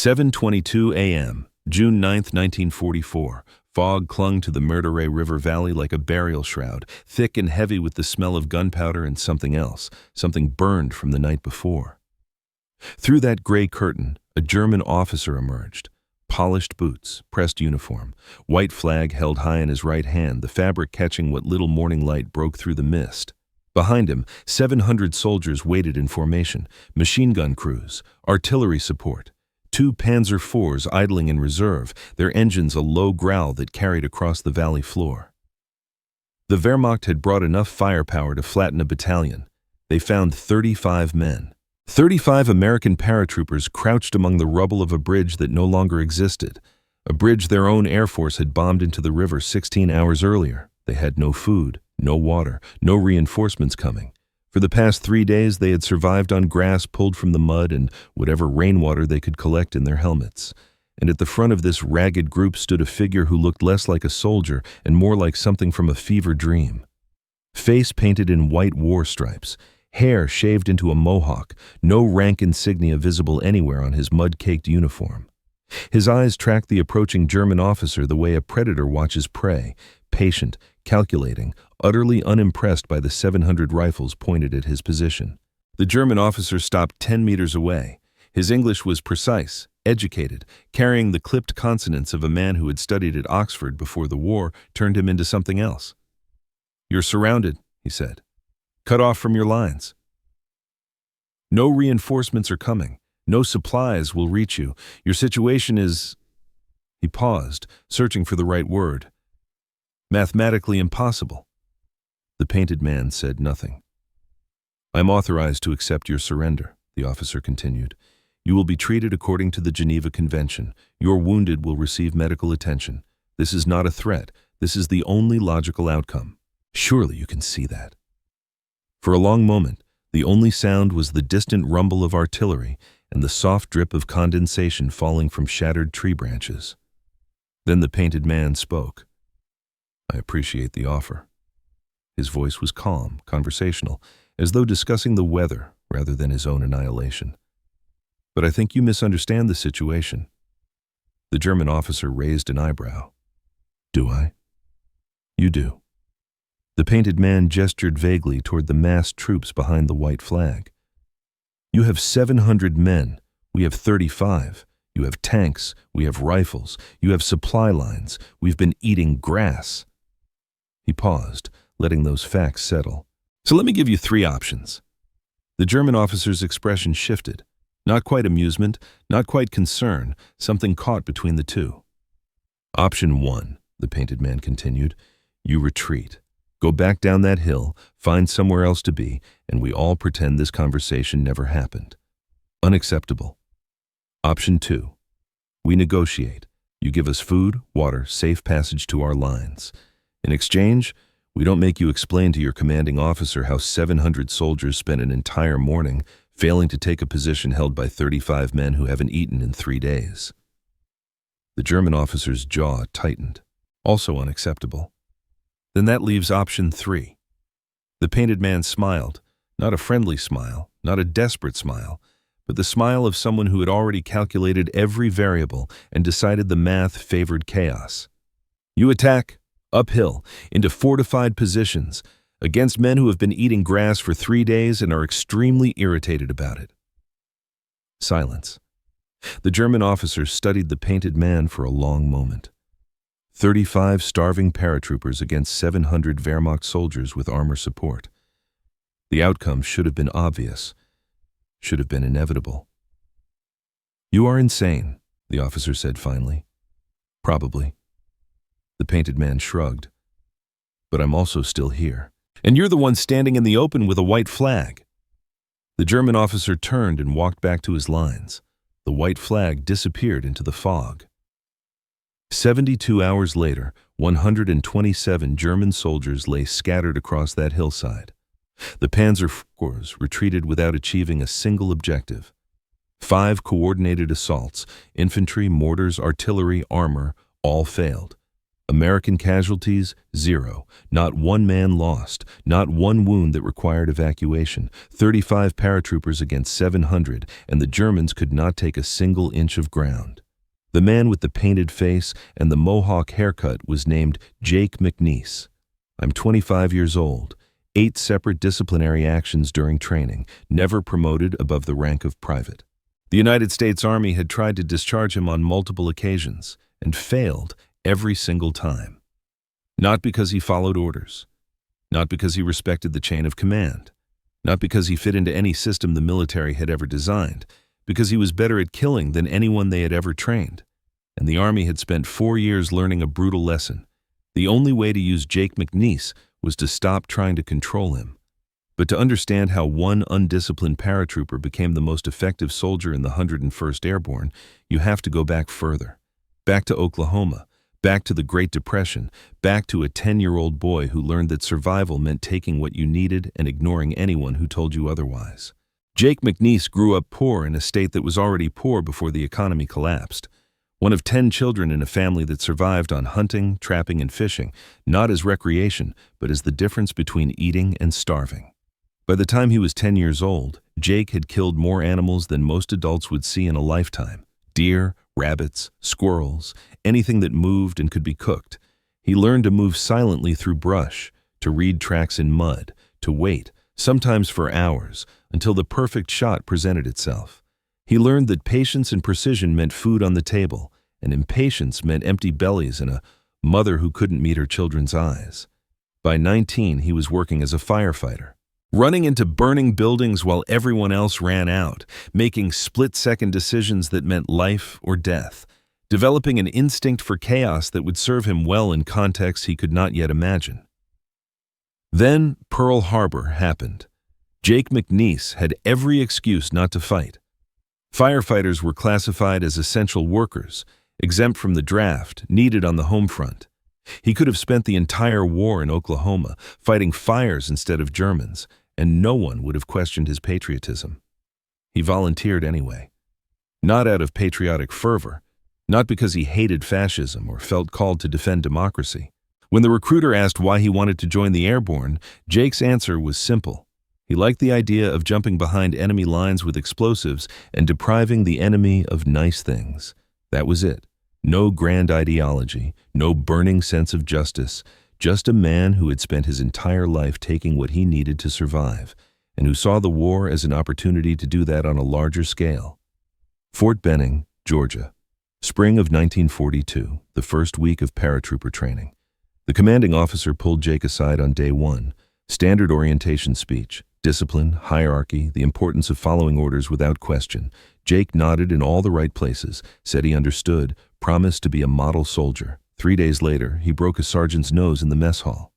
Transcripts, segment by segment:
7:22 a.m., June 9, 1944. Fog clung to the Meurthe River Valley like a burial shroud, thick and heavy with the smell of gunpowder and something else, something burned from the night before. Through that gray curtain, a German officer emerged. Polished boots, pressed uniform, white flag held high in his right hand, the fabric catching what little morning light broke through the mist. Behind him, 700 soldiers waited in formation, machine gun crews, artillery support. 2 Panzer IVs idling in reserve, their engines a low growl that carried across the valley floor. The Wehrmacht had brought enough firepower to flatten a battalion. They found 35 men. 35 American paratroopers crouched among the rubble of a bridge that no longer existed, a bridge their own Air Force had bombed into the river 16 hours earlier. They had no food, no water, no reinforcements coming. For the past 3 days, they had survived on grass pulled from the mud and whatever rainwater they could collect in their helmets. And at the front of this ragged group stood a figure who looked less like a soldier and more like something from a fever dream. Face painted in white war stripes, hair shaved into a mohawk, no rank insignia visible anywhere on his mud-caked uniform. His eyes tracked the approaching German officer the way a predator watches prey, patient, calculating, utterly unimpressed by the 700 rifles pointed at his position. The German officer stopped 10 meters away. His English was precise, educated, carrying the clipped consonants of a man who had studied at Oxford before the war turned him into something else. "You're surrounded," he said. "Cut off from your lines. No reinforcements are coming. No supplies will reach you. Your situation is—" He paused, searching for the right word. "Mathematically impossible." The painted man said nothing. "I'm authorized to accept your surrender," the officer continued. "You will be treated according to the Geneva Convention. Your wounded will receive medical attention. This is not a threat. This is the only logical outcome. Surely you can see that." For a long moment, the only sound was the distant rumble of artillery and the soft drip of condensation falling from shattered tree branches. Then the painted man spoke. "I appreciate the offer." His voice was calm, conversational, as though discussing the weather rather than his own annihilation. "But I think you misunderstand the situation." The German officer raised an eyebrow. "Do I?" "You do." The painted man gestured vaguely toward the massed troops behind the white flag. "You have 700 men. We have 35. You have tanks. We have rifles. You have supply lines. We've been eating grass." He paused, letting those facts settle. "So let me give you 3 options." The German officer's expression shifted. Not quite amusement, not quite concern, something caught between the two. "Option 1, the painted man continued. "You retreat. Go back down that hill, find somewhere else to be, and we all pretend this conversation never happened. Unacceptable. Option 2, we negotiate. You give us food, water, safe passage to our lines. In exchange, we don't make you explain to your commanding officer how 700 soldiers spent an entire morning failing to take a position held by 35 men who haven't eaten in 3 days. The German officer's jaw tightened. Also unacceptable. "Then that leaves option 3. The painted man smiled, not a friendly smile, not a desperate smile, but the smile of someone who had already calculated every variable and decided the math favored chaos. "You attack, uphill, into fortified positions, against men who have been eating grass for 3 days and are extremely irritated about it." Silence. The German officer studied the painted man for a long moment. 35 starving paratroopers against 700 Wehrmacht soldiers with armor support. The outcome should have been obvious, should have been inevitable. "You are insane," the officer said finally. "Probably." The painted man shrugged. "But I'm also still here. And you're the one standing in the open with a white flag." The German officer turned and walked back to his lines. The white flag disappeared into the fog. 72 hours later, 127 German soldiers lay scattered across that hillside. The Panzer IVs retreated without achieving a single objective. 5 coordinated assaults, infantry, mortars, artillery, armor, all failed. American casualties, 0. Not one man lost, not one wound that required evacuation. 35 paratroopers against 700, and the Germans could not take a single inch of ground. The man with the painted face and the mohawk haircut was named Jake McNeese. I'm 25 years old. 8 separate disciplinary actions during training, never promoted above the rank of private. The United States Army had tried to discharge him on multiple occasions and failed every single time. Not because he followed orders, not because he respected the chain of command, not because he fit into any system the military had ever designed, because he was better at killing than anyone they had ever trained. And the Army had spent 4 years learning a brutal lesson. The only way to use Jake McNeese was to stop trying to control him. But to understand how one undisciplined paratrooper became the most effective soldier in the 101st Airborne, you have to go back further. Back to Oklahoma, back to the Great Depression, back to a 10-year-old boy who learned that survival meant taking what you needed and ignoring anyone who told you otherwise. Jake McNeese grew up poor in a state that was already poor before the economy collapsed. One of 10 children in a family that survived on hunting, trapping, and fishing, not as recreation, but as the difference between eating and starving. By the time he was 10 years old, Jake had killed more animals than most adults would see in a lifetime. Deer, rabbits, squirrels, anything that moved and could be cooked. He learned to move silently through brush, to read tracks in mud, to wait, sometimes for hours, until the perfect shot presented itself. He learned that patience and precision meant food on the table, and impatience meant empty bellies and a mother who couldn't meet her children's eyes. By 19, he was working as a firefighter, running into burning buildings while everyone else ran out, making split-second decisions that meant life or death, developing an instinct for chaos that would serve him well in contexts he could not yet imagine. Then Pearl Harbor happened. Jake McNeese had every excuse not to fight. Firefighters were classified as essential workers, exempt from the draft, needed on the home front. He could have spent the entire war in Oklahoma, fighting fires instead of Germans, and no one would have questioned his patriotism. He volunteered anyway. Not out of patriotic fervor, not because he hated fascism or felt called to defend democracy. When the recruiter asked why he wanted to join the Airborne, Jake's answer was simple. He liked the idea of jumping behind enemy lines with explosives and depriving the enemy of nice things. That was it. No grand ideology, no burning sense of justice, just a man who had spent his entire life taking what he needed to survive, and who saw the war as an opportunity to do that on a larger scale. Fort Benning, Georgia. Spring of 1942, the first week of paratrooper training. The commanding officer pulled Jake aside on day 1. Standard orientation speech. Discipline, hierarchy, the importance of following orders without question. Jake nodded in all the right places, said he understood, promised to be a model soldier. 3 days later, he broke a sergeant's nose in the mess hall.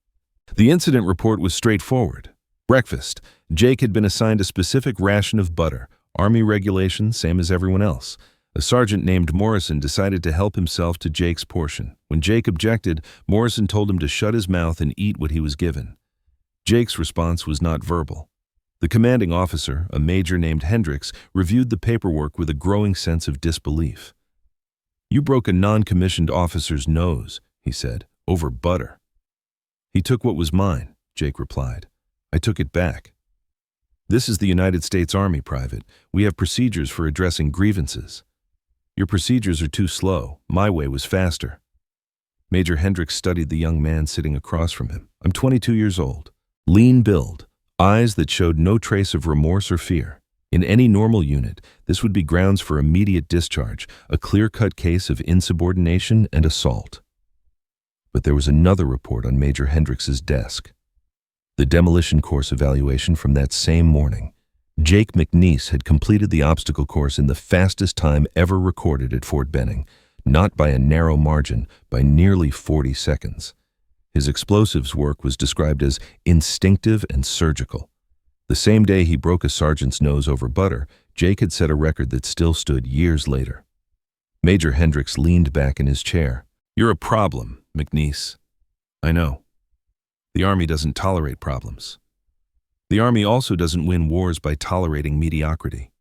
The incident report was straightforward. Breakfast. Jake had been assigned a specific ration of butter. Army regulation, same as everyone else. A sergeant named Morrison decided to help himself to Jake's portion. When Jake objected, Morrison told him to shut his mouth and eat what he was given. Jake's response was not verbal. The commanding officer, a major named Hendricks, reviewed the paperwork with a growing sense of disbelief. "You broke a non-commissioned officer's nose," he said, "over butter." "He took what was mine," Jake replied. "I took it back." "This is the United States Army, Private. We have procedures for addressing grievances." "Your procedures are too slow. My way was faster." Major Hendricks studied the young man sitting across from him. "I'm 22 years old. Lean build. Eyes that showed no trace of remorse or fear. In any normal unit, this would be grounds for immediate discharge, a clear-cut case of insubordination and assault." But there was another report on Major Hendricks's desk. The demolition course evaluation from that same morning. Jake McNeese had completed the obstacle course in the fastest time ever recorded at Fort Benning, not by a narrow margin, by nearly 40 seconds. His explosives work was described as instinctive and surgical. The same day he broke a sergeant's nose over butter, Jake had set a record that still stood years later. Major Hendricks leaned back in his chair. "You're a problem, McNeese." "I know. The Army doesn't tolerate problems. The Army also doesn't win wars by tolerating mediocrity."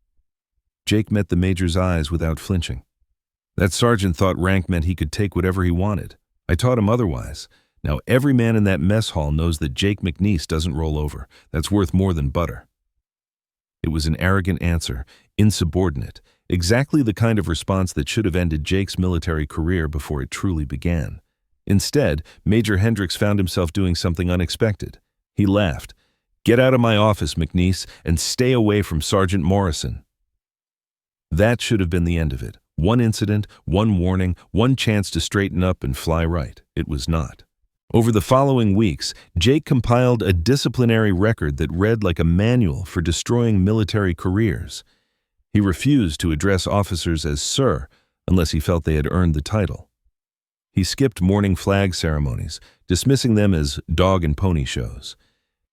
Jake met the major's eyes without flinching. "That sergeant thought rank meant he could take whatever he wanted. I taught him otherwise. Now every man in that mess hall knows that Jake McNeese doesn't roll over. That's worth more than butter." It was an arrogant answer, insubordinate, exactly the kind of response that should have ended Jake's military career before it truly began. Instead, Major Hendricks found himself doing something unexpected. He laughed. "Get out of my office, McNeese, and stay away from Sergeant Morrison." That should have been the end of it. One incident, one warning, one chance to straighten up and fly right. It was not. Over the following weeks, Jake compiled a disciplinary record that read like a manual for destroying military careers. He refused to address officers as sir unless he felt they had earned the title. He skipped morning flag ceremonies, dismissing them as dog and pony shows.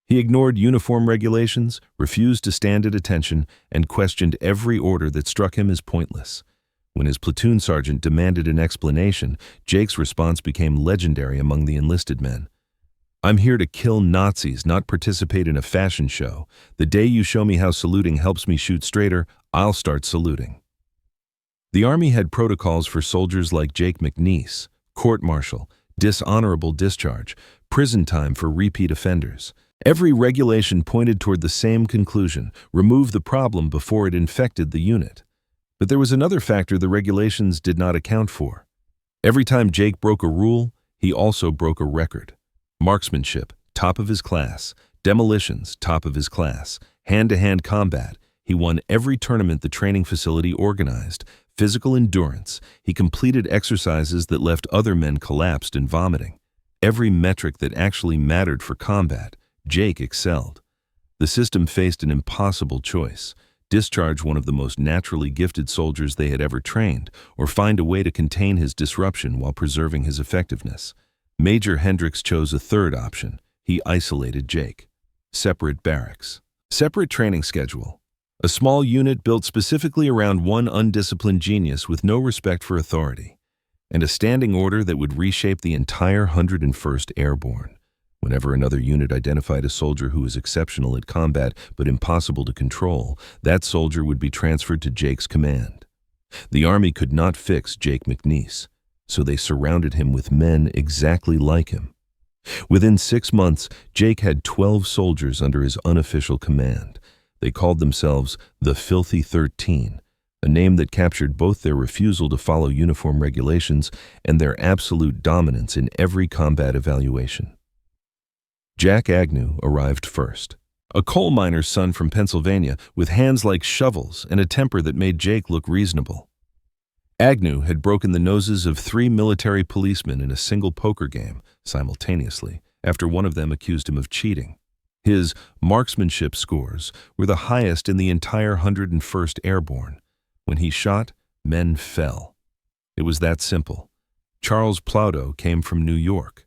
He ignored uniform regulations, refused to stand at attention, and questioned every order that struck him as pointless. When his platoon sergeant demanded an explanation, Jake's response became legendary among the enlisted men. "I'm here to kill Nazis, not participate in a fashion show. The day you show me how saluting helps me shoot straighter, I'll start saluting." The Army had protocols for soldiers like Jake McNeese: court-martial, dishonorable discharge, prison time for repeat offenders. Every regulation pointed toward the same conclusion: remove the problem before it infected the unit. But there was another factor the regulations did not account for. Every time Jake broke a rule, he also broke a record. Marksmanship, top of his class. Demolitions, top of his class. Hand-to-hand combat. He won every tournament the training facility organized. Physical endurance. He completed exercises that left other men collapsed and vomiting. Every metric that actually mattered for combat, Jake excelled. The system faced an impossible choice: discharge one of the most naturally gifted soldiers they had ever trained, or find a way to contain his disruption while preserving his effectiveness. Major Hendricks chose a third option. He isolated Jake. Separate barracks. Separate training schedule. A small unit built specifically around one undisciplined genius with no respect for authority. And a standing order that would reshape the entire 101st Airborne. Whenever another unit identified a soldier who was exceptional at combat but impossible to control, that soldier would be transferred to Jake's command. The Army could not fix Jake McNeese, so they surrounded him with men exactly like him. Within 6 months, Jake had 12 soldiers under his unofficial command. They called themselves the Filthy 13, a name that captured both their refusal to follow uniform regulations and their absolute dominance in every combat evaluation. Jack Agnew arrived first. A coal miner's son from Pennsylvania with hands like shovels and a temper that made Jake look reasonable. Agnew had broken the noses of 3 military policemen in a single poker game simultaneously after one of them accused him of cheating. His marksmanship scores were the highest in the entire 101st Airborne. When he shot, men fell. It was that simple. Charles Plaudeau came from New York.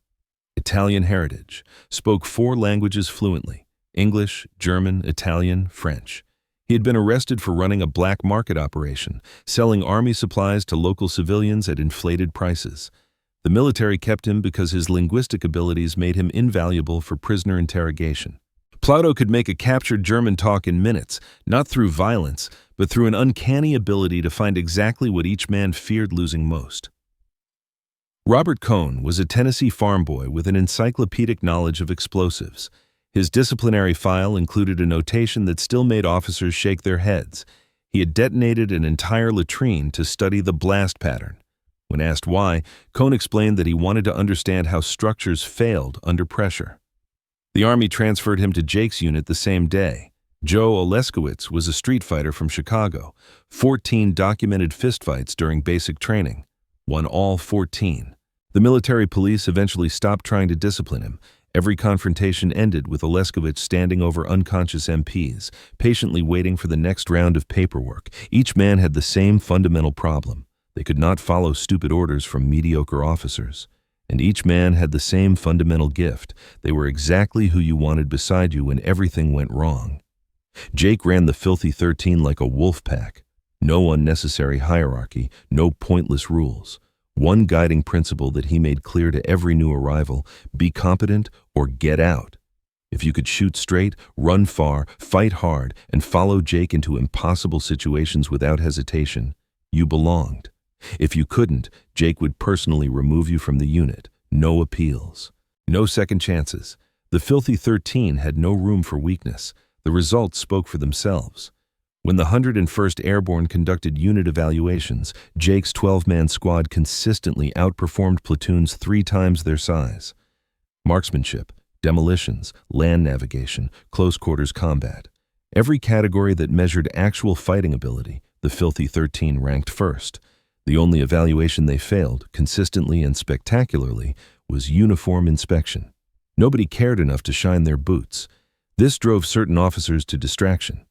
Italian heritage, spoke 4 languages fluently: English, German, Italian, French. He had been arrested for running a black market operation, selling army supplies to local civilians at inflated prices. The military kept him because his linguistic abilities made him invaluable for prisoner interrogation. Plaudeau could make a captured German talk in minutes, not through violence, but through an uncanny ability to find exactly what each man feared losing most. Robert Cohn was a Tennessee farm boy with an encyclopedic knowledge of explosives. His disciplinary file included a notation that still made officers shake their heads. He had detonated an entire latrine to study the blast pattern. When asked why, Cohn explained that he wanted to understand how structures failed under pressure. The Army transferred him to Jake's unit the same day. Joe Oleskowitz was a street fighter from Chicago. 14 documented fistfights during basic training. Won all 14. The military police eventually stopped trying to discipline him. Every confrontation ended with Oleskowitz standing over unconscious MPs, patiently waiting for the next round of paperwork. Each man had the same fundamental problem. They could not follow stupid orders from mediocre officers. And each man had the same fundamental gift. They were exactly who you wanted beside you when everything went wrong. Jake ran the Filthy 13 like a wolf pack. No unnecessary hierarchy, no pointless rules. One guiding principle that he made clear to every new arrival: be competent or get out. If you could shoot straight, run far, fight hard, and follow Jake into impossible situations without hesitation, you belonged. If you couldn't, Jake would personally remove you from the unit, No appeals. No second chances. The Filthy 13 had no room for weakness. The results spoke for themselves. When the 101st Airborne conducted unit evaluations, Jake's 12-man squad consistently outperformed platoons 3 times their size. Marksmanship, demolitions, land navigation, close-quarters combat. Every category that measured actual fighting ability, the Filthy 13 ranked first. The only evaluation they failed, consistently and spectacularly, was uniform inspection. Nobody cared enough to shine their boots. This drove certain officers to distraction.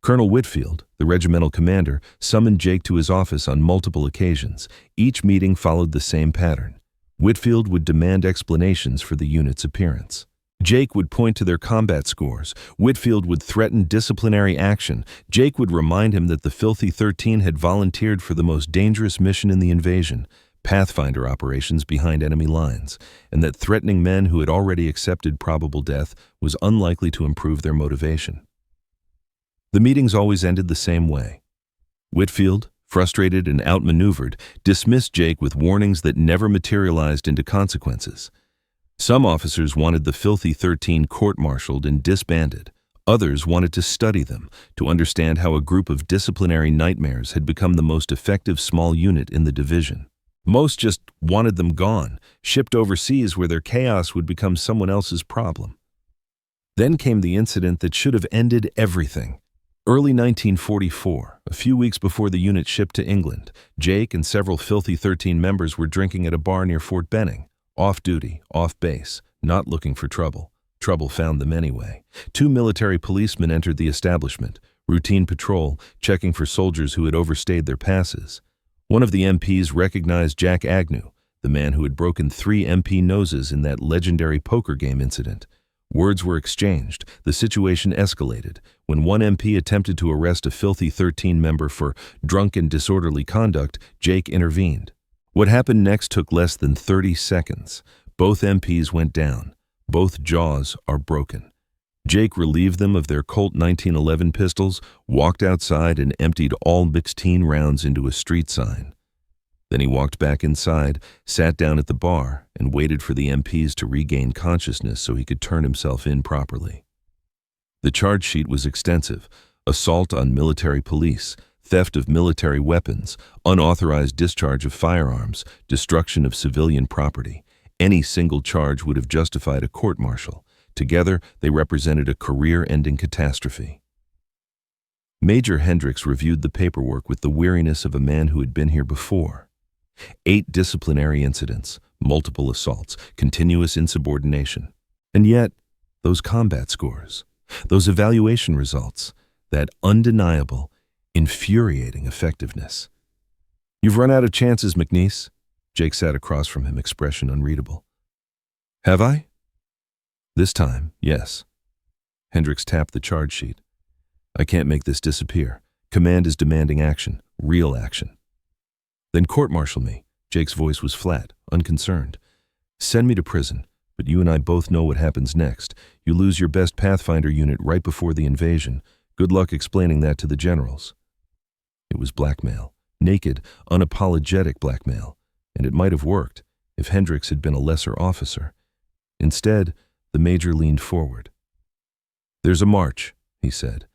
Colonel Whitfield, the regimental commander, summoned Jake to his office on multiple occasions. Each meeting followed the same pattern. Whitfield would demand explanations for the unit's appearance. Jake would point to their combat scores. Whitfield would threaten disciplinary action. Jake would remind him that the Filthy 13 had volunteered for the most dangerous mission in the invasion, Pathfinder operations behind enemy lines, and that threatening men who had already accepted probable death was unlikely to improve their motivation. The meetings always ended the same way. Whitfield, frustrated and outmaneuvered, dismissed Jake with warnings that never materialized into consequences. Some officers wanted the Filthy 13 court-martialed and disbanded. Others wanted to study them, to understand how a group of disciplinary nightmares had become the most effective small unit in the division. Most just wanted them gone, shipped overseas where their chaos would become someone else's problem. Then came the incident that should have ended everything. Early 1944, a few weeks before the unit shipped to England, Jake and several Filthy 13 members were drinking at a bar near Fort Benning. Off duty, off base, not looking for trouble. Trouble found them anyway. 2 military policemen entered the establishment, routine patrol, checking for soldiers who had overstayed their passes. One of the MPs recognized Jack Agnew, the man who had broken 3 MP noses in that legendary poker game incident. Words were exchanged. The situation escalated. When one MP attempted to arrest a Filthy 13 member for drunk and disorderly conduct, Jake intervened. What happened next took less than 30 seconds. Both MPs went down. Both jaws are broken. Jake relieved them of their Colt 1911 pistols, walked outside and emptied all 16 rounds into a street sign. Then he walked back inside, sat down at the bar, and waited for the MPs to regain consciousness so he could turn himself in properly. The charge sheet was extensive: assault on military police, theft of military weapons, unauthorized discharge of firearms, destruction of civilian property. Any single charge would have justified a court-martial. Together, they represented a career-ending catastrophe. Major Hendricks reviewed the paperwork with the weariness of a man who had been here before. 8 disciplinary incidents, multiple assaults, continuous insubordination. And yet, those combat scores, those evaluation results, that undeniable, infuriating effectiveness. "You've run out of chances, McNeese." Jake sat across from him, expression unreadable. "Have I?" "This time, yes." Hendricks tapped the charge sheet. "I can't make this disappear. Command is demanding action, real action." "Then court-martial me." Jake's voice was flat, unconcerned. "Send me to prison, but you and I both know what happens next. You lose your best Pathfinder unit right before the invasion. Good luck explaining that to the generals." It was blackmail, naked, unapologetic blackmail, and it might have worked if Hendricks had been a lesser officer. Instead, the major leaned forward. "There's a march," he said.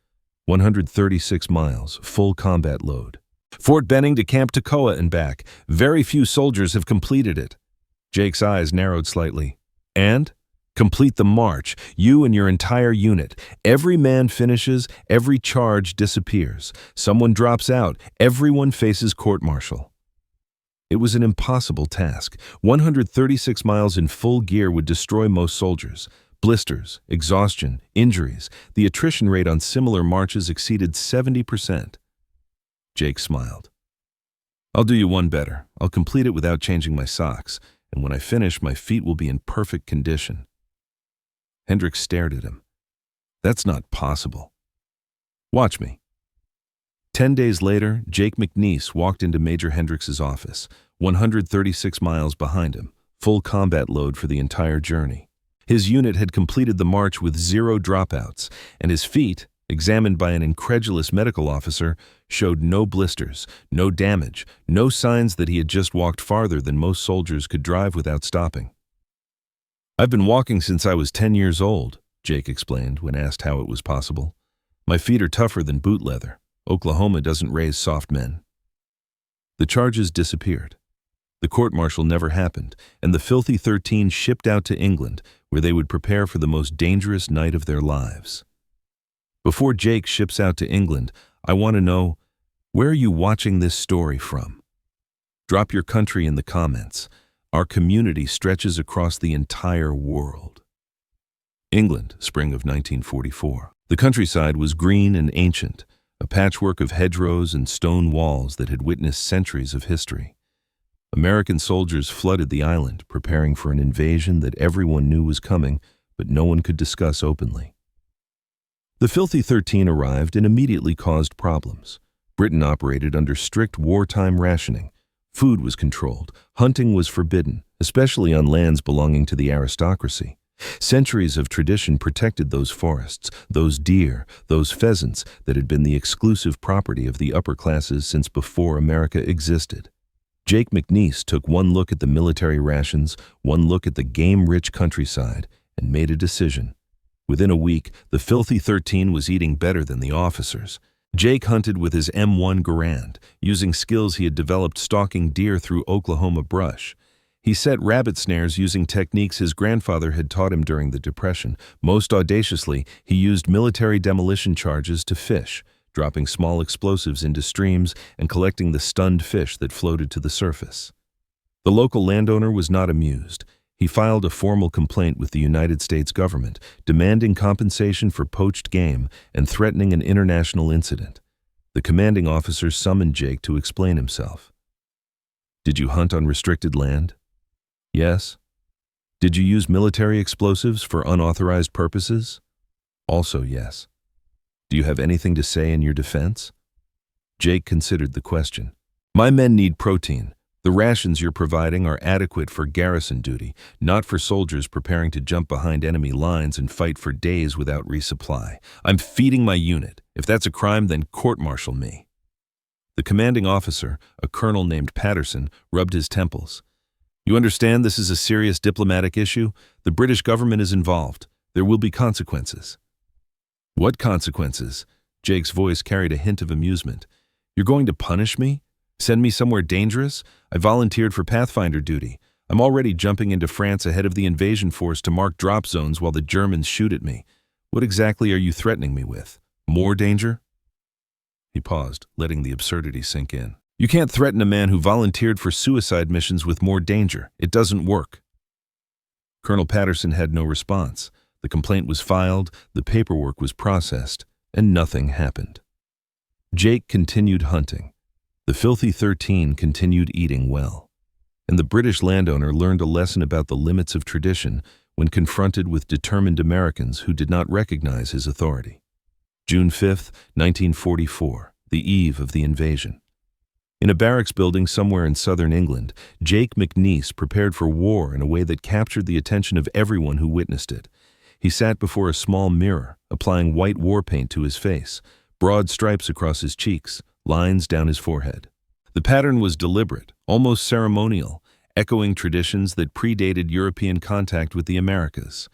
136 miles, full combat load. Fort Benning to Camp Toccoa and back. Very few soldiers have completed it." Jake's eyes narrowed slightly. "And? Complete the march, you and your entire unit. Every man finishes, every charge disappears. Someone drops out, everyone faces court-martial." It was an impossible task. 136 miles in full gear would destroy most soldiers. Blisters, exhaustion, injuries. The attrition rate on similar marches exceeded 70%. Jake smiled. "I'll do you one better. I'll complete it without changing my socks, and when I finish, my feet will be in perfect condition." Hendricks stared at him. "That's not possible." "Watch me." 10 days later, Jake McNeese walked into Major Hendricks's office, 136 miles behind him, full combat load for the entire journey. His unit had completed the march with 0 dropouts, and his feet, examined by an incredulous medical officer, showed no blisters, no damage, no signs that he had just walked farther than most soldiers could drive without stopping. "I've been walking since I was 10 years old," Jake explained when asked how it was possible. "My feet are tougher than boot leather. Oklahoma doesn't raise soft men." The charges disappeared. The court-martial never happened, and the Filthy 13 shipped out to England, where they would prepare for the most dangerous night of their lives. Before Jake ships out to England, I want to know, where are you watching this story from? Drop your country in the comments. Our community stretches across the entire world. England, spring of 1944. The countryside was green and ancient, a patchwork of hedgerows and stone walls that had witnessed centuries of history. American soldiers flooded the island, preparing for an invasion that everyone knew was coming, but no one could discuss openly. The Filthy 13 arrived and immediately caused problems. Britain operated under strict wartime rationing. Food was controlled. Hunting was forbidden, especially on lands belonging to the aristocracy. Centuries of tradition protected those forests, those deer, those pheasants that had been the exclusive property of the upper classes since before America existed. Jake McNeese took one look at the military rations, one look at the game-rich countryside, and made a decision. Within a week, the Filthy 13 was eating better than the officers. Jake hunted with his M1 Garand, using skills he had developed stalking deer through Oklahoma brush. He set rabbit snares using techniques his grandfather had taught him during the Depression. Most audaciously, he used military demolition charges to fish, dropping small explosives into streams and collecting the stunned fish that floated to the surface. The local landowner was not amused. He filed a formal complaint with the United States government, demanding compensation for poached game and threatening an international incident. The commanding officer summoned Jake to explain himself. "Did you hunt on restricted land?" "Yes." "Did you use military explosives for unauthorized purposes?" "Also yes." "Do you have anything to say in your defense?" Jake considered the question. "My men need protein. The rations you're providing are adequate for garrison duty, not for soldiers preparing to jump behind enemy lines and fight for days without resupply. I'm feeding my unit. If that's a crime, then court-martial me." The commanding officer, a colonel named Patterson, rubbed his temples. "You understand this is a serious diplomatic issue? The British government is involved. There will be consequences." "What consequences?" Jake's voice carried a hint of amusement. "You're going to punish me? Send me somewhere dangerous? I volunteered for Pathfinder duty. I'm already jumping into France ahead of the invasion force to mark drop zones while the Germans shoot at me. What exactly are you threatening me with? More danger?" He paused, letting the absurdity sink in. "You can't threaten a man who volunteered for suicide missions with more danger. It doesn't work." Colonel Patterson had no response. The complaint was filed, the paperwork was processed, and nothing happened. Jake continued hunting. The Filthy 13 continued eating well. And the British landowner learned a lesson about the limits of tradition when confronted with determined Americans who did not recognize his authority. June 5, 1944, the eve of the invasion. In a barracks building somewhere in southern England, Jake McNeese prepared for war in a way that captured the attention of everyone who witnessed it. He sat before a small mirror, applying white war paint to his face, broad stripes across his cheeks, lines down his forehead. The pattern was deliberate, almost ceremonial, echoing traditions that predated European contact with the Americas.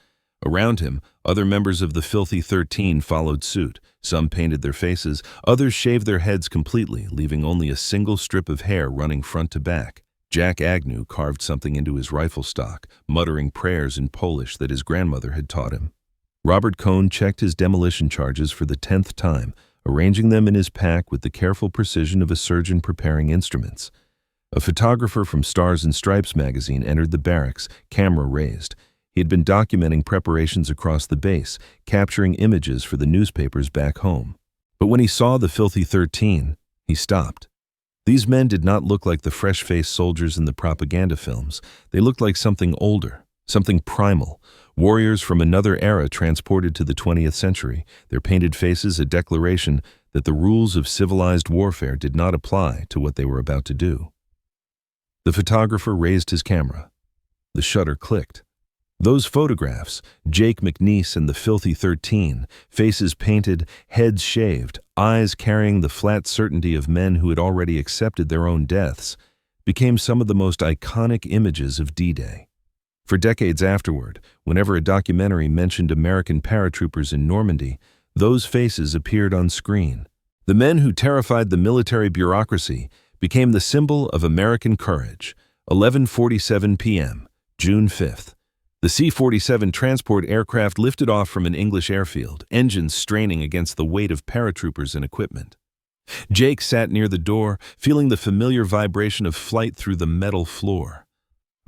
Around him, other members of the Filthy 13 followed suit. Some painted their faces, others shaved their heads completely, leaving only a single strip of hair running front to back. Jack Agnew carved something into his rifle stock, muttering prayers in Polish that his grandmother had taught him. Robert Cohn checked his demolition charges for the 10th time, arranging them in his pack with the careful precision of a surgeon preparing instruments. A photographer from Stars and Stripes magazine entered the barracks, camera raised. He had been documenting preparations across the base, capturing images for the newspapers back home. But when he saw the Filthy 13, he stopped. These men did not look like the fresh-faced soldiers in the propaganda films. They looked like something older, something primal, warriors from another era transported to the 20th century, their painted faces a declaration that the rules of civilized warfare did not apply to what they were about to do. The photographer raised his camera. The shutter clicked. Those photographs, Jake McNeese and the Filthy 13, faces painted, heads shaved, eyes carrying the flat certainty of men who had already accepted their own deaths, became some of the most iconic images of D-Day. For decades afterward, whenever a documentary mentioned American paratroopers in Normandy, those faces appeared on screen. The men who terrified the military bureaucracy became the symbol of American courage. 11:47 p.m., June 5th. The C-47 transport aircraft lifted off from an English airfield, engines straining against the weight of paratroopers and equipment. Jake sat near the door, feeling the familiar vibration of flight through the metal floor.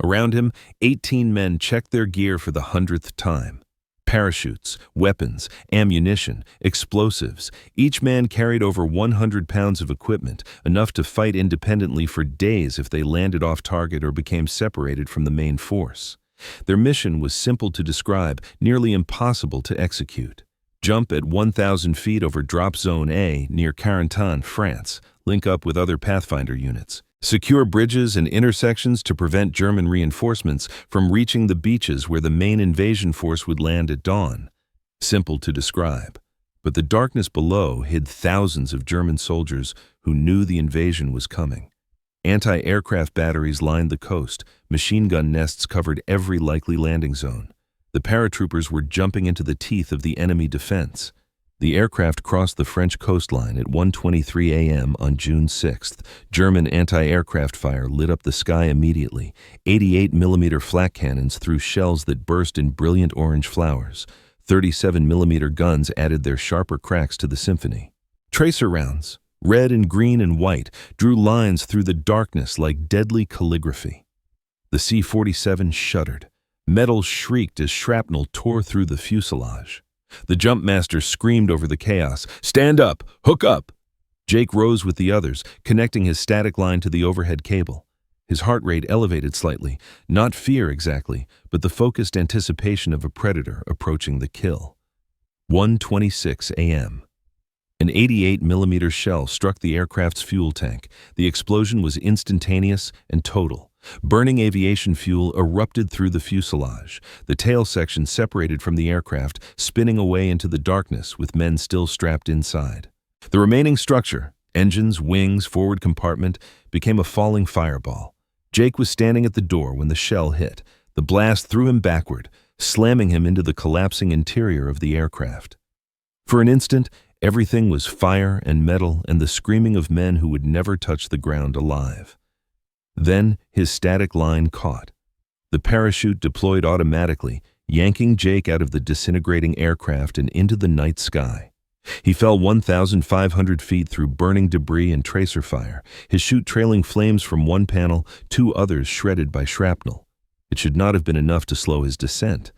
Around him, 18 men checked their gear for the 100th time. Parachutes, weapons, ammunition, explosives. Each man carried over 100 pounds of equipment, enough to fight independently for days if they landed off target or became separated from the main force. Their mission was simple to describe, nearly impossible to execute. Jump at 1,000 feet over Drop Zone A near Carentan, France. Link up with other Pathfinder units. Secure bridges and intersections to prevent German reinforcements from reaching the beaches where the main invasion force would land at dawn. Simple to describe. But the darkness below hid thousands of German soldiers who knew the invasion was coming. Anti-aircraft batteries lined the coast. Machine gun nests covered every likely landing zone. The paratroopers were jumping into the teeth of the enemy defense. The aircraft crossed the French coastline at 1:23 a.m. on June 6th. German anti-aircraft fire lit up the sky immediately. 88mm flak cannons threw shells that burst in brilliant orange flowers. 37mm guns added their sharper cracks to the symphony. Tracer rounds, red and green and white, drew lines through the darkness like deadly calligraphy. The C-47 shuddered. Metal shrieked as shrapnel tore through the fuselage. The jumpmaster screamed over the chaos, "Stand up! Hook up!" Jake rose with the others, connecting his static line to the overhead cable. His heart rate elevated slightly, not fear exactly, but the focused anticipation of a predator approaching the kill. 1:26 a.m. An 88mm shell struck the aircraft's fuel tank. The explosion was instantaneous and total. Burning aviation fuel erupted through the fuselage. The tail section separated from the aircraft, spinning away into the darkness with men still strapped inside. The remaining structure, engines, wings, forward compartment, became a falling fireball. Jake was standing at the door when the shell hit. The blast threw him backward, slamming him into the collapsing interior of the aircraft. For an instant, everything was fire and metal and the screaming of men who would never touch the ground alive. Then his static line caught. The parachute deployed automatically, yanking Jake out of the disintegrating aircraft and into the night sky. He fell 1,500 feet through burning debris and tracer fire, his chute trailing flames from one panel, two others shredded by shrapnel. It should not have been enough to slow his descent.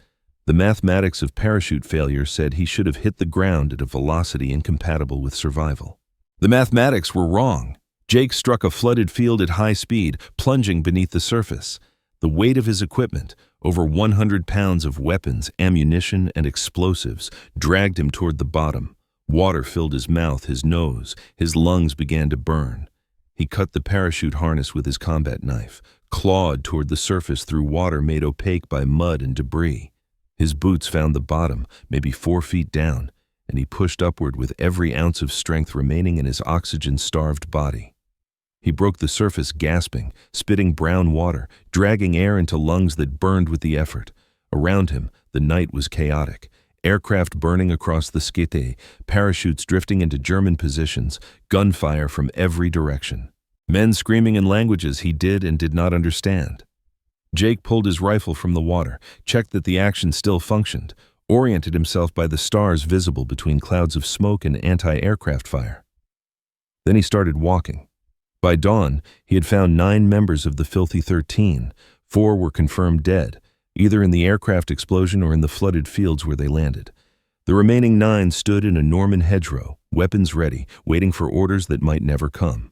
The mathematics of parachute failure said he should have hit the ground at a velocity incompatible with survival. The mathematics were wrong. Jake struck a flooded field at high speed, plunging beneath the surface. The weight of his equipment, over 100 pounds of weapons, ammunition, and explosives, dragged him toward the bottom. Water filled his mouth, his nose. His lungs began to burn. He cut the parachute harness with his combat knife, clawed toward the surface through water made opaque by mud and debris. His boots found the bottom, maybe 4 feet down, and he pushed upward with every ounce of strength remaining in his oxygen-starved body. He broke the surface gasping, spitting brown water, dragging air into lungs that burned with the effort. Around him, the night was chaotic. Aircraft burning across the Skite, parachutes drifting into German positions, gunfire from every direction. Men screaming in languages he did and did not understand. Jake pulled his rifle from the water, checked that the action still functioned, oriented himself by the stars visible between clouds of smoke and anti-aircraft fire. Then he started walking. By dawn, he had found 9 members of the Filthy 13. 4 were confirmed dead, either in the aircraft explosion or in the flooded fields where they landed. The remaining 9 stood in a Norman hedgerow, weapons ready, waiting for orders that might never come.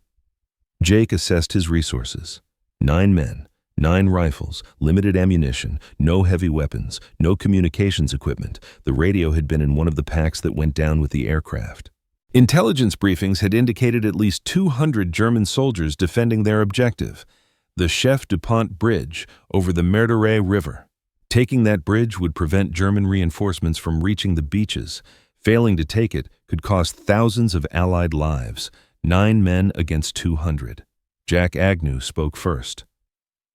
Jake assessed his resources. 9 men, 9 rifles, limited ammunition, no heavy weapons, no communications equipment. The radio had been in one of the packs that went down with the aircraft. Intelligence briefings had indicated at least 200 German soldiers defending their objective, the Chef du Pont Bridge over the Meurthe River. Taking that bridge would prevent German reinforcements from reaching the beaches. Failing to take it could cost thousands of Allied lives. 9 men against 200. Jack Agnew spoke first.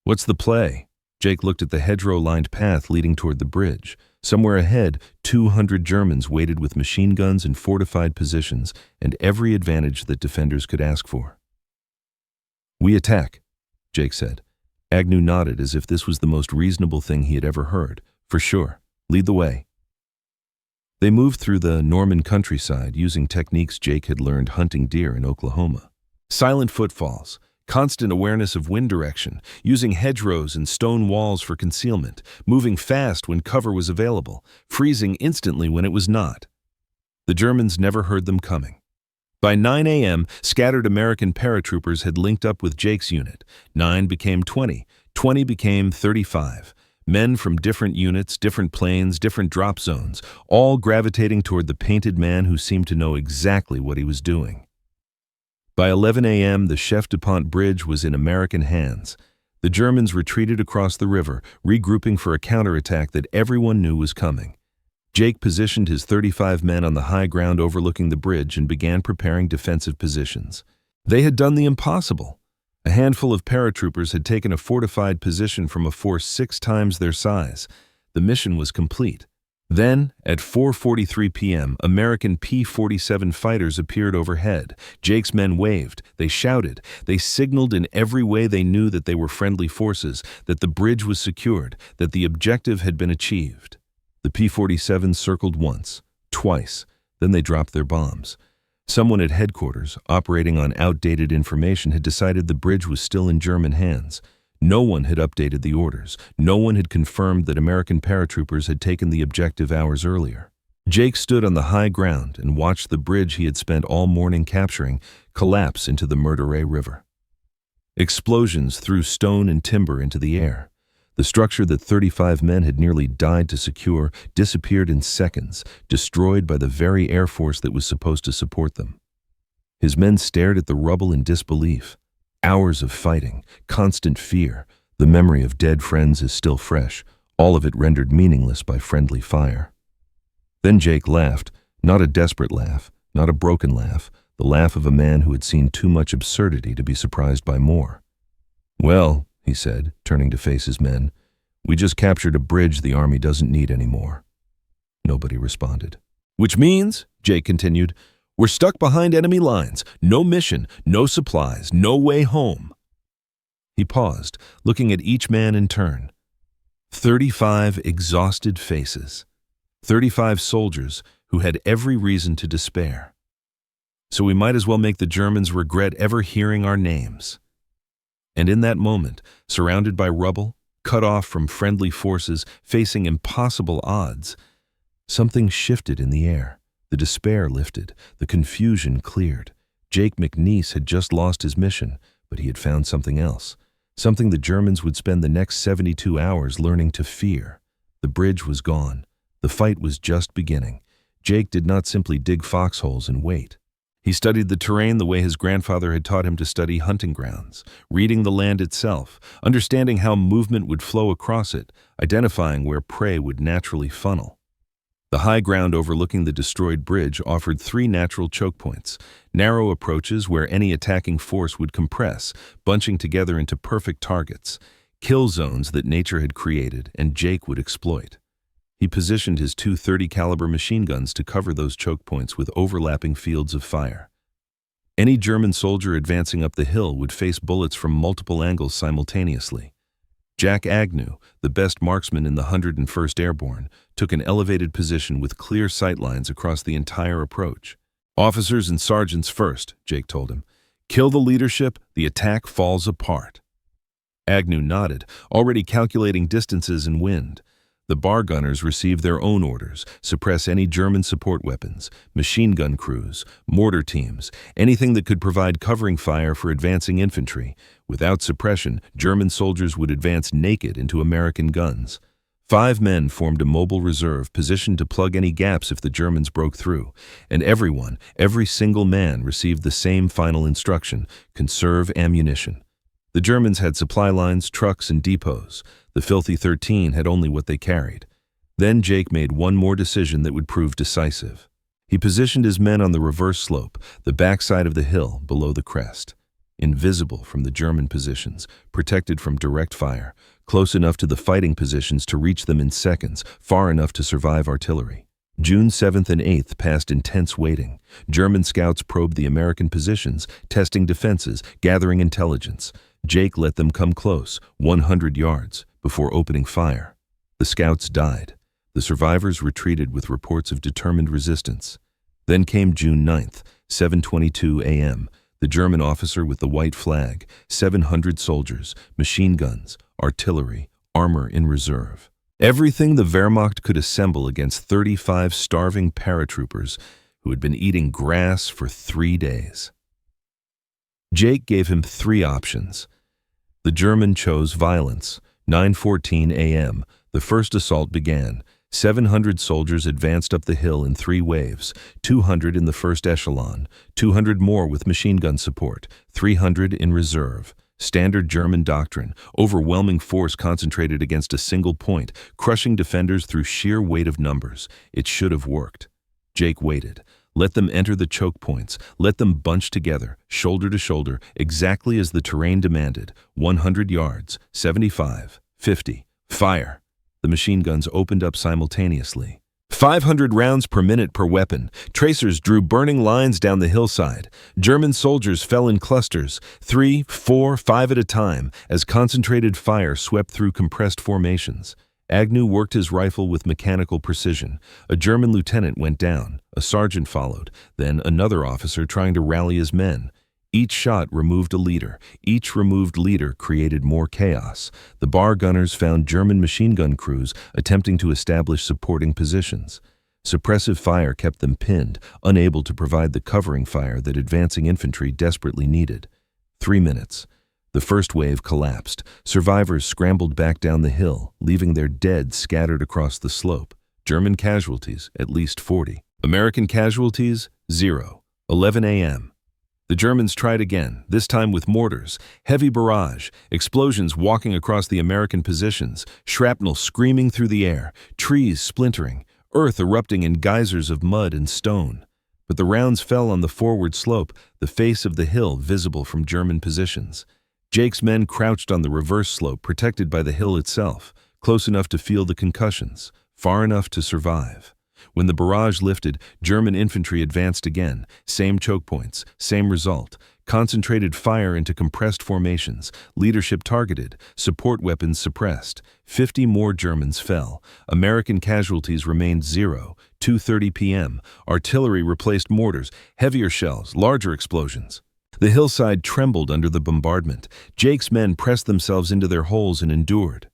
"What's the play?" Jake looked at the hedgerow-lined path leading toward the bridge. Somewhere ahead, 200 Germans waited with machine guns in fortified positions and every advantage that defenders could ask for. "We attack," Jake said. Agnew nodded as if this was the most reasonable thing he had ever heard. "For sure. Lead the way." They moved through the Norman countryside using techniques Jake had learned hunting deer in Oklahoma. Silent footfalls, constant awareness of wind direction, using hedgerows and stone walls for concealment, moving fast when cover was available, freezing instantly when it was not. The Germans never heard them coming. By 9 a.m., scattered American paratroopers had linked up with Jake's unit. 9 became 20, 20 became 35. Men from different units, different planes, different drop zones, all gravitating toward the painted man who seemed to know exactly what he was doing. By 11 a.m., the Chef de Pont Bridge was in American hands. The Germans retreated across the river, regrouping for a counterattack that everyone knew was coming. Jake positioned his 35 men on the high ground overlooking the bridge and began preparing defensive positions. They had done the impossible. A handful of paratroopers had taken a fortified position from a force 6 times their size. The mission was complete. Then, at 4:43 p.m., American P-47 fighters appeared overhead. Jake's men waved, they shouted, they signaled in every way they knew that they were friendly forces, that the bridge was secured, that the objective had been achieved. The P-47 circled once, twice, then they dropped their bombs. Someone at headquarters, operating on outdated information, had decided the bridge was still in German hands. No one had updated the orders. No one had confirmed that American paratroopers had taken the objective hours earlier. Jake stood on the high ground and watched the bridge he had spent all morning capturing collapse into the Meurthe River. Explosions threw stone and timber into the air. The structure that 35 men had nearly died to secure disappeared in seconds, destroyed by the very air force that was supposed to support them. His men stared at the rubble in disbelief. Hours of fighting, constant fear, the memory of dead friends is still fresh, all of it rendered meaningless by friendly fire. Then Jake laughed, not a desperate laugh, not a broken laugh, the laugh of a man who had seen too much absurdity to be surprised by more. "Well," he said, turning to face his men, "we just captured a bridge the army doesn't need anymore." Nobody responded. "Which means," Jake continued, "we're stuck behind enemy lines, no mission, no supplies, no way home." He paused, looking at each man in turn. 35 exhausted faces. 35 soldiers who had every reason to despair. "So we might as well make the Germans regret ever hearing our names." And in that moment, surrounded by rubble, cut off from friendly forces, facing impossible odds, something shifted in the air. The despair lifted, the confusion cleared. Jake McNeese had just lost his mission, but he had found something else, something the Germans would spend the next 72 hours learning to fear. The bridge was gone. The fight was just beginning. Jake did not simply dig foxholes and wait. He studied the terrain the way his grandfather had taught him to study hunting grounds, reading the land itself, understanding how movement would flow across it, identifying where prey would naturally funnel. The high ground overlooking the destroyed bridge offered 3 natural choke points, narrow approaches where any attacking force would compress, bunching together into perfect targets, kill zones that nature had created and Jake would exploit. He positioned his 230 caliber machine guns to cover those choke points with overlapping fields of fire. Any German soldier advancing up the hill would face bullets from multiple angles simultaneously. Jack Agnew, the best marksman in the 101st Airborne, took an elevated position with clear sightlines across the entire approach. "Officers and sergeants first," Jake told him. "Kill the leadership, the attack falls apart." Agnew nodded, already calculating distances and wind. The bar gunners received their own orders: suppress any German support weapons, machine gun crews, mortar teams, anything that could provide covering fire for advancing infantry. Without suppression, German soldiers would advance naked into American guns. 5 men formed a mobile reserve positioned to plug any gaps if the Germans broke through, and everyone, every single man, received the same final instruction: conserve ammunition. The Germans had supply lines, trucks, and depots. The filthy 13 had only what they carried. Then Jake made one more decision that would prove decisive. He positioned his men on the reverse slope, the backside of the hill below the crest. Invisible from the German positions, protected from direct fire, close enough to the fighting positions to reach them in seconds, far enough to survive artillery. June 7th and 8th passed intense waiting. German scouts probed the American positions, testing defenses, gathering intelligence. Jake let them come close, 100 yards, before opening fire. The scouts died. The survivors retreated with reports of determined resistance. Then came June 9th, 7:22 a.m., the German officer with the white flag, 700 soldiers, machine guns, artillery, armor in reserve. Everything the Wehrmacht could assemble against 35 starving paratroopers who had been eating grass for 3 days. Jake gave him 3 options. The German chose violence. 9:14 a.m., the first assault began. 700 soldiers advanced up the hill in 3 waves, 200 in the first echelon, 200 more with machine gun support, 300 in reserve. Standard German doctrine, overwhelming force concentrated against a single point, crushing defenders through sheer weight of numbers. It should have worked. Jake waited. Let them enter the choke points. Let them bunch together, shoulder to shoulder, exactly as the terrain demanded. 100 yards, 75, 50. Fire. The machine guns opened up simultaneously. 500 rounds per minute per weapon. Tracers drew burning lines down the hillside. German soldiers fell in clusters, 3, 4, 5 at a time, as concentrated fire swept through compressed formations. Agnew worked his rifle with mechanical precision. A German lieutenant went down. A sergeant followed. Then another officer trying to rally his men. Each shot removed a leader. Each removed leader created more chaos. The bar gunners found German machine gun crews attempting to establish supporting positions. Suppressive fire kept them pinned, unable to provide the covering fire that advancing infantry desperately needed. 3 minutes. The first wave collapsed. Survivors scrambled back down the hill, leaving their dead scattered across the slope. German casualties, at least 40. American casualties, 0. 11 a.m. The Germans tried again, this time with mortars, heavy barrage, explosions walking across the American positions, shrapnel screaming through the air, trees splintering, earth erupting in geysers of mud and stone. But the rounds fell on the forward slope, the face of the hill visible from German positions. Jake's men crouched on the reverse slope, protected by the hill itself, close enough to feel the concussions, far enough to survive. When the barrage lifted, German infantry advanced again. Same choke points, same result. Concentrated fire into compressed formations. Leadership targeted. Support weapons suppressed. 50 more Germans fell. American casualties remained 0. 2:30 p.m. Artillery replaced mortars. Heavier shells, larger explosions. The hillside trembled under the bombardment. Jake's men pressed themselves into their holes and endured.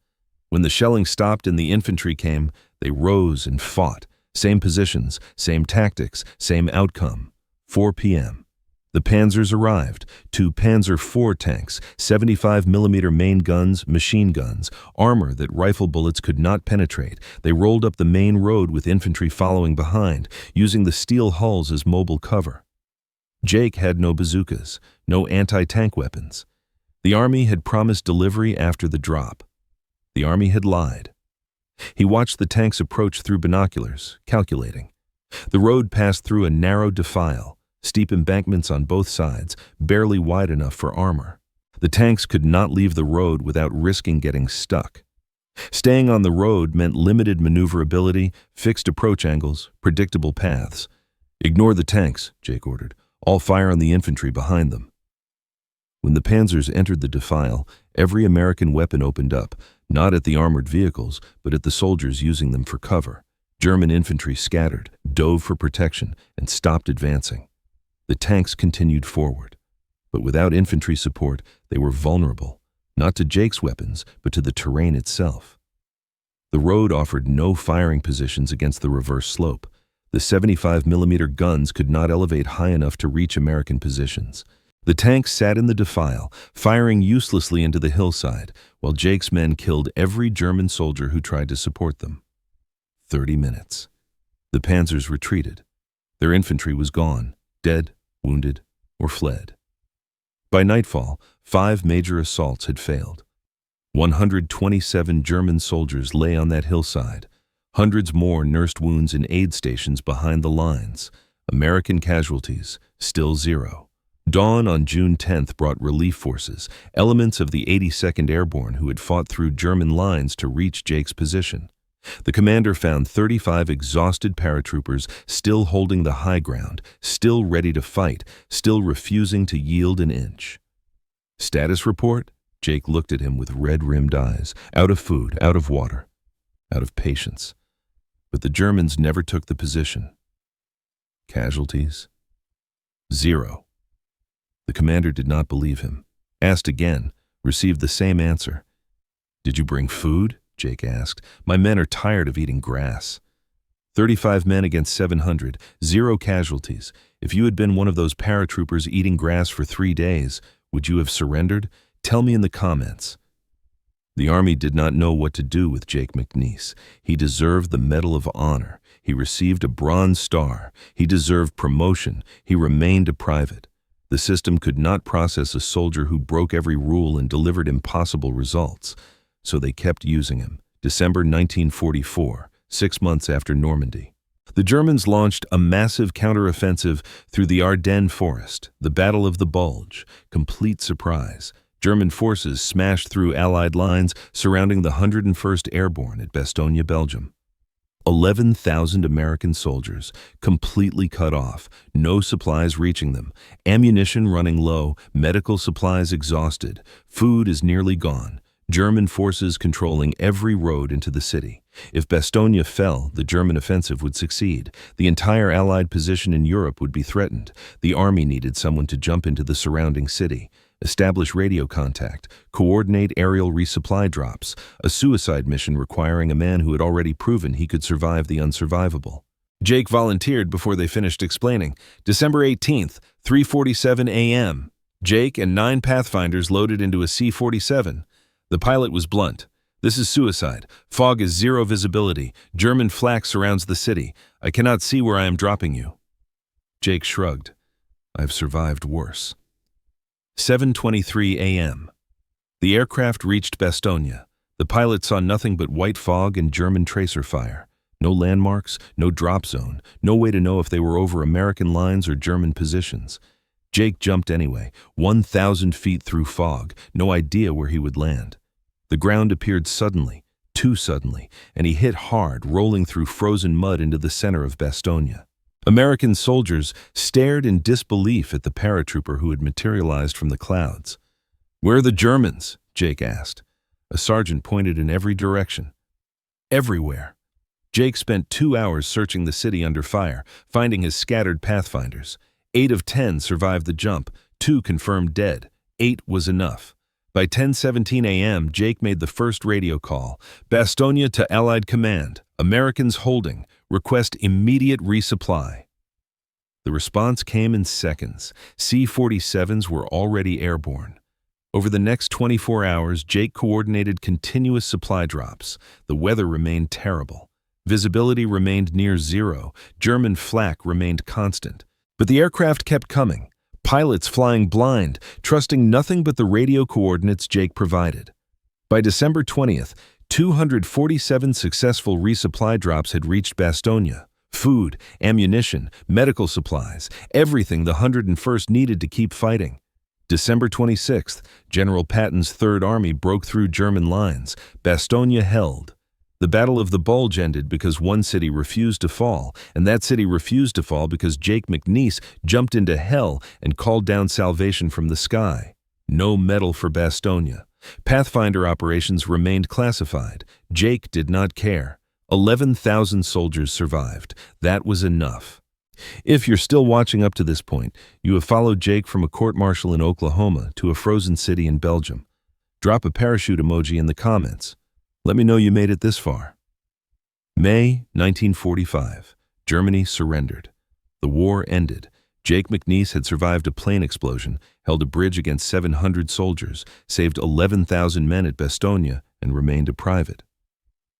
When the shelling stopped and the infantry came, they rose and fought. Same positions, same tactics, same outcome. 4 p.m. The Panzers arrived. 2 Panzer IV tanks, 75mm main guns, machine guns, armor that rifle bullets could not penetrate. They rolled up the main road with infantry following behind, using the steel hulls as mobile cover. Jake had no bazookas, no anti-tank weapons. The Army had promised delivery after the drop. The Army had lied. He watched the tanks approach through binoculars, calculating. The road passed through a narrow defile, steep embankments on both sides, barely wide enough for armor. The tanks could not leave the road without risking getting stuck. Staying on the road meant limited maneuverability, fixed approach angles, predictable paths. "Ignore the tanks," Jake ordered. "All fire on the infantry behind them." When the Panzers entered the defile, every American weapon opened up, not at the armored vehicles, but at the soldiers using them for cover. German infantry scattered, dove for protection, and stopped advancing. The tanks continued forward. But without infantry support, they were vulnerable, not to Jake's weapons, but to the terrain itself. The road offered no firing positions against the reverse slope. The 75mm guns could not elevate high enough to reach American positions. The tanks sat in the defile, firing uselessly into the hillside, while Jake's men killed every German soldier who tried to support them. 30 minutes. The Panzers retreated. Their infantry was gone, dead, wounded, or fled. By nightfall, 5 major assaults had failed. 127 German soldiers lay on that hillside. Hundreds more nursed wounds in aid stations behind the lines. American casualties, still 0. Dawn on June 10th brought relief forces, elements of the 82nd Airborne who had fought through German lines to reach Jake's position. The commander found 35 exhausted paratroopers still holding the high ground, still ready to fight, still refusing to yield an inch. Status report? Jake looked at him with red-rimmed eyes, out of food, out of water, out of patience. But the Germans never took the position. Casualties? 0. The commander did not believe him. Asked again, received the same answer. Did you bring food? Jake asked. My men are tired of eating grass. 35 men against 700, 0 casualties. If you had been one of those paratroopers eating grass for 3 days, would you have surrendered? Tell me in the comments. The Army did not know what to do with Jake McNeese. He deserved the Medal of Honor. He received a Bronze Star. He deserved promotion. He remained a private. The system could not process a soldier who broke every rule and delivered impossible results. So they kept using him. December 1944, 6 months after Normandy. The Germans launched a massive counteroffensive through the Ardennes Forest, the Battle of the Bulge. Complete surprise. German forces smashed through Allied lines surrounding the 101st Airborne at Bastogne, Belgium. 11,000 American soldiers, completely cut off, no supplies reaching them, ammunition running low, medical supplies exhausted, food is nearly gone, German forces controlling every road into the city. If Bastogne fell, the German offensive would succeed. The entire Allied position in Europe would be threatened. The Army needed someone to jump into the surrounding city, establish radio contact, coordinate aerial resupply drops, a suicide mission requiring a man who had already proven he could survive the unsurvivable. Jake volunteered before they finished explaining. December 18th, 3:47 a.m. Jake and 9 Pathfinders loaded into a C-47. The pilot was blunt. This is suicide. Fog is 0 visibility. German flak surrounds the city. I cannot see where I am dropping you. Jake shrugged. I've survived worse. 7:23 a.m. The aircraft reached Bastogne. The pilot saw nothing but white fog and German tracer fire. No landmarks, no drop zone, no way to know if they were over American lines or German positions. Jake jumped anyway, 1,000 feet through fog, no idea where he would land. The ground appeared suddenly, too suddenly, and he hit hard, rolling through frozen mud into the center of Bastogne. American soldiers stared in disbelief at the paratrooper who had materialized from the clouds. "Where are the Germans?" Jake asked. A sergeant pointed in every direction. Everywhere. Jake spent 2 hours searching the city under fire, finding his scattered Pathfinders. 8 of 10 survived the jump, 2 confirmed dead. 8 was enough. By 10:17 a.m., Jake made the first radio call. Bastogne to Allied Command. Americans holding. Request immediate resupply. The response came in seconds. C-47s were already airborne. Over the next 24 hours, Jake coordinated continuous supply drops. The weather remained terrible. Visibility remained near 0. German flak remained constant. But the aircraft kept coming. Pilots flying blind, trusting nothing but the radio coordinates Jake provided. By December 20th, 247 successful resupply drops had reached Bastogne. Food, ammunition, medical supplies, everything the 101st needed to keep fighting. December 26th, General Patton's Third Army broke through German lines. Bastogne held. The Battle of the Bulge ended because one city refused to fall, and that city refused to fall because Jake McNeese jumped into hell and called down salvation from the sky. No medal for Bastogne. Pathfinder operations remained classified. Jake did not care. 11,000 soldiers survived. That was enough. If you're still watching up to this point, you have followed Jake from a court-martial in Oklahoma to a frozen city in Belgium. Drop a parachute emoji in the comments. Let me know you made it this far. May 1945. Germany surrendered. The war ended. Jake McNeese had survived a plane explosion, held a bridge against 700 soldiers, saved 11,000 men at Bastogne, and remained a private.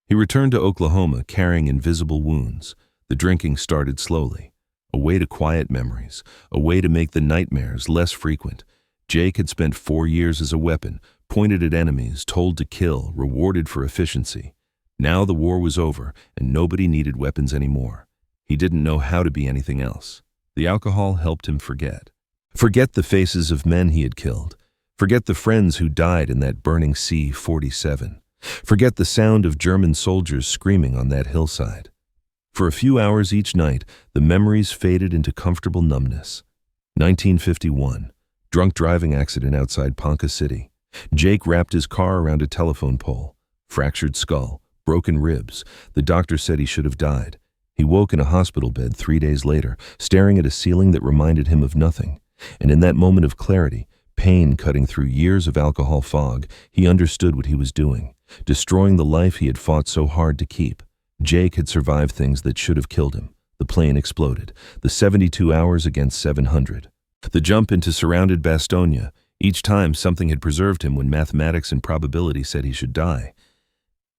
He returned to Oklahoma carrying invisible wounds. The drinking started slowly. A way to quiet memories, a way to make the nightmares less frequent. Jake had spent 4 years as a weapon, pointed at enemies, told to kill, rewarded for efficiency. Now the war was over, and nobody needed weapons anymore. He didn't know how to be anything else. The alcohol helped him forget. Forget the faces of men he had killed. Forget the friends who died in that burning C-47. Forget the sound of German soldiers screaming on that hillside. For a few hours each night, the memories faded into comfortable numbness. 1951. Drunk driving accident outside Ponca City. Jake wrapped his car around a telephone pole. Fractured skull, broken ribs. The doctor said he should have died. He woke in a hospital bed 3 days later, staring at a ceiling that reminded him of nothing. And in that moment of clarity, pain cutting through years of alcohol fog, he understood what he was doing, destroying the life he had fought so hard to keep. Jake had survived things that should have killed him. The plane exploded. The 72 hours against 700. The jump into surrounded Bastogne. Each time something had preserved him when mathematics and probability said he should die.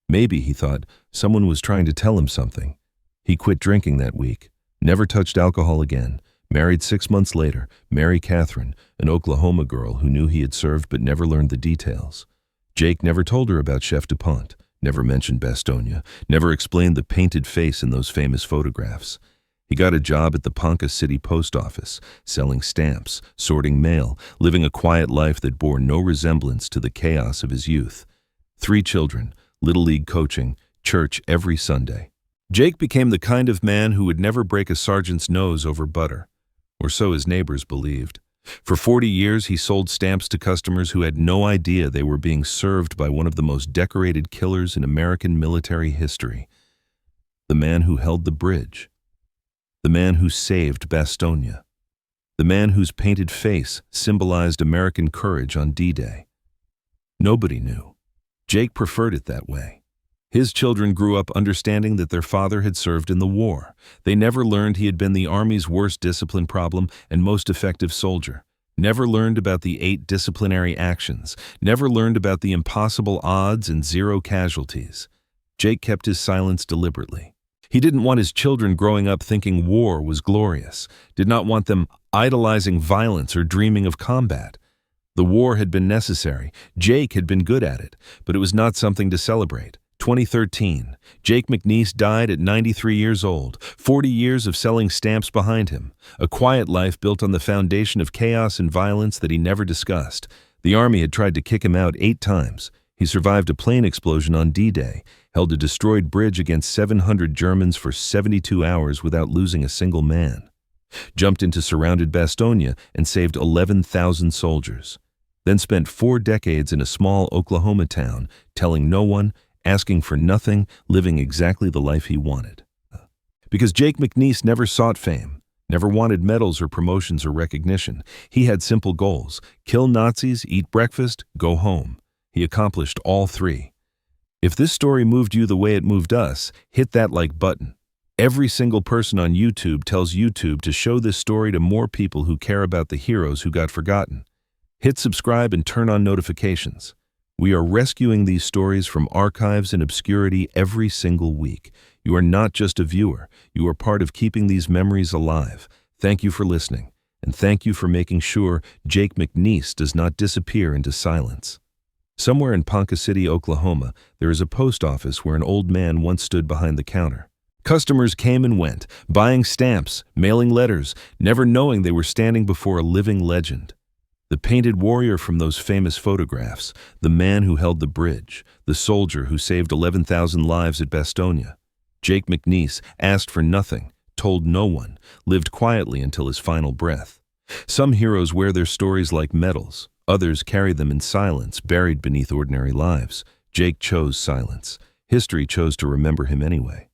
Maybe, he thought, someone was trying to tell him something. He quit drinking that week, never touched alcohol again, married 6 months later, Mary Catherine, an Oklahoma girl who knew he had served but never learned the details. Jake never told her about Chef DuPont, never mentioned Bastogne, never explained the painted face in those famous photographs. He got a job at the Ponca City post office, selling stamps, sorting mail, living a quiet life that bore no resemblance to the chaos of his youth. 3 children, Little League coaching, church every Sunday. Jake became the kind of man who would never break a sergeant's nose over butter, or so his neighbors believed. For 40 years, he sold stamps to customers who had no idea they were being served by one of the most decorated killers in American military history. The man who held the bridge. The man who saved Bastogne. The man whose painted face symbolized American courage on D-Day. Nobody knew. Jake preferred it that way. His children grew up understanding that their father had served in the war. They never learned he had been the Army's worst discipline problem and most effective soldier. Never learned about the 8 disciplinary actions. Never learned about the impossible odds and 0 casualties. Jake kept his silence deliberately. He didn't want his children growing up thinking war was glorious, did not want them idolizing violence or dreaming of combat. The war had been necessary. Jake had been good at it, but it was not something to celebrate. 2013. Jake McNeese died at 93 years old, 40 years of selling stamps behind him, a quiet life built on the foundation of chaos and violence that he never discussed. The Army had tried to kick him out 8 times. He survived a plane explosion on D-Day, held a destroyed bridge against 700 Germans for 72 hours without losing a single man, jumped into surrounded Bastogne and saved 11,000 soldiers, then spent 4 decades in a small Oklahoma town, telling no one, asking for nothing, living exactly the life he wanted. Because Jake McNeese never sought fame, never wanted medals or promotions or recognition. He had simple goals: kill Nazis, eat breakfast, go home. He accomplished all 3. If this story moved you the way it moved us, hit that like button. Every single person on YouTube tells YouTube to show this story to more people who care about the heroes who got forgotten. Hit subscribe and turn on notifications. We are rescuing these stories from archives and obscurity every single week. You are not just a viewer. You are part of keeping these memories alive. Thank you for listening, and thank you for making sure Jake McNeese does not disappear into silence. Somewhere in Ponca City, Oklahoma, there is a post office where an old man once stood behind the counter. Customers came and went, buying stamps, mailing letters, never knowing they were standing before a living legend. The painted warrior from those famous photographs, the man who held the bridge, the soldier who saved 11,000 lives at Bastogne. Jake McNeese asked for nothing, told no one, lived quietly until his final breath. Some heroes wear their stories like medals. Others carry them in silence, buried beneath ordinary lives. Jake chose silence. History chose to remember him anyway.